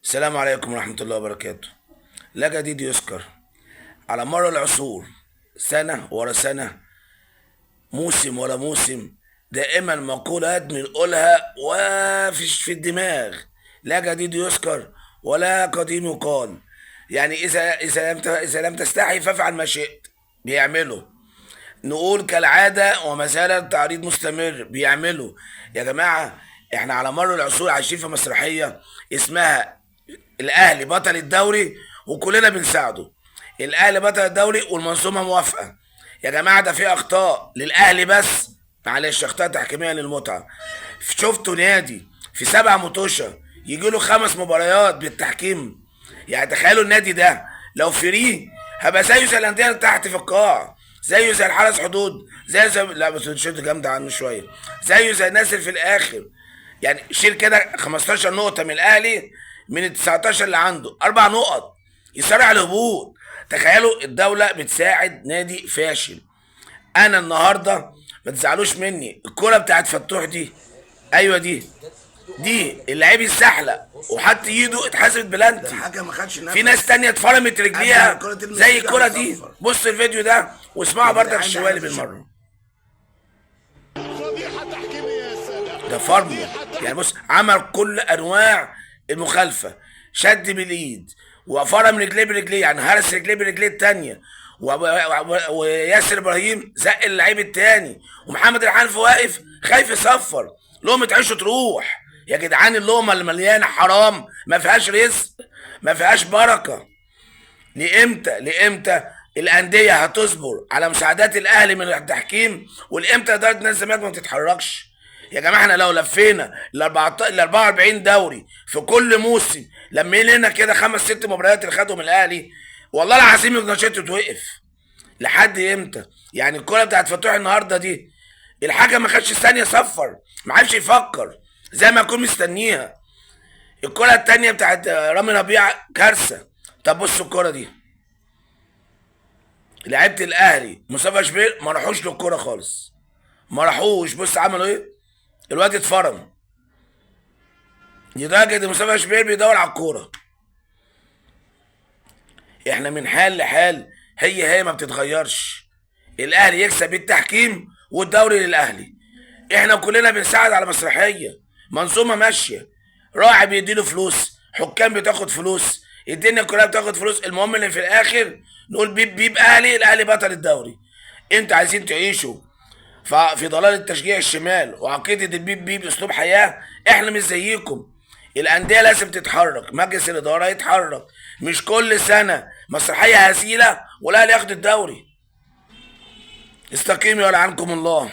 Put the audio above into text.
السلام عليكم ورحمة الله وبركاته. لا جديد يذكر. على مر العصور، سنة ورا سنة، موسم ورا موسم، دائما مقولات بنقولها وفيش في الدماغ: لا جديد يذكر ولا قديم يقال. يعني إذا لم تستحي فافعل ما شئت، بيعملوا. نقول كالعادة وما زال التعريض مستمر، بيعملوا. يا جماعة، احنا على مر العصور عايشين في مسرحية اسمها الاهلي بطل الدوري، وكلنا بنساعده. الاهلي بطل الدوري والمنظومه موافقه. يا جماعه، ده في اخطاء للاهلي بس، معلش، اخطاء تحكيميه للمتعه. شفتوا نادي في 7 مطوشه يجي له 5 مباريات بالتحكيم؟ يعني تخيلوا النادي ده لو فري هبقى زيه زي الانديه اللي تحت في القاع، زيه زي الحرس حدود، زي لا بس شد جامده عنه شويه، زيه زي الناس اللي في الاخر. يعني شيل كده 15 نقطة من الأهلي من ال 19 اللي عنده، 4 نقط يسارع الهبوط. تخيلوا الدولة بتساعد نادي فاشل. أنا النهاردة ما تزعلوش مني، الكرة بتاعت فتوح دي، أيوة دي اللعيب السحلة وحط ايده اتحسبت بلانتي. الحكم ما خدش نفس. في ناس تانية اتفرمت رجليها قبل الكرة تلمس زي رجلها الكرة دي. هتصفر. بص الفيديو ده واسمعوا بردك يعني الشوالي عايز بالمرة. فضيحة تحكيمية يا سادة. ده فرمه. يعني بص، عمل كل انواع المخالفه، شد بالايد وفرم رجليه برجليه، يعني هرس رجليه برجليه التانيه، وياسر ابراهيم زق اللعيب التاني، ومحمد الحنفي واقف خايف يصفر. لقمه عيشه تروح يا جدعان. اللقمه اللي مليانه حرام ما فيهاش رزق، ما فيهاش بركه. لامتى الانديه هتصبر على مساعدات الاهلي من التحكيم؟ والامتى اداره نادي الزمالك ما بتتحركش؟ يا جماعه، احنا لو لفينا ال 44 دوري في كل موسم، لمين لنا كده 5 6 مباريات اللي خدهم الاهلي، والله العظيم النشاط تتوقف. لحد امتى؟ يعني الكوره بتاعت فتوح النهارده دي، الحكم ما خدش ثانيه صفر، ما عرفش يفكر زي ما يكون مستنيها. الكوره التانيه بتاعت رامي ربيعه كارثه. طب بصوا الكوره دي، لعيبه الاهلي مصطفى شبير ما راحوش للكوره خالص، ما راحوش. بص عملوا ايه؟ الواد اتفرم لدرجه ان مصطفى شبير بيدور على الكوره. احنا من حال لحال، هي ما بتتغيرش. الاهلي يكسب بالتحكيم والدوري للاهلي. احنا كلنا بنساعد على مسرحيه، منظومه ماشيه، راعي بيديله فلوس، حكام بتاخد فلوس، الدنيا كلها بتاخد فلوس. المهم ان في الاخر نقول بيب بيب اهلي، الاهلي بطل الدوري. انتوا عايزين تعيشوا في ضلال التشجيع الشمال وعقيده البيب بيب اسلوب حياه؟ احنا مش زيكم. الانديه لازم تتحرك، مجلس الاداره يتحرك، مش كل سنه مسرحيه هزيله والاهلي ياخد الدوري. استقيموا يلعنكم الله.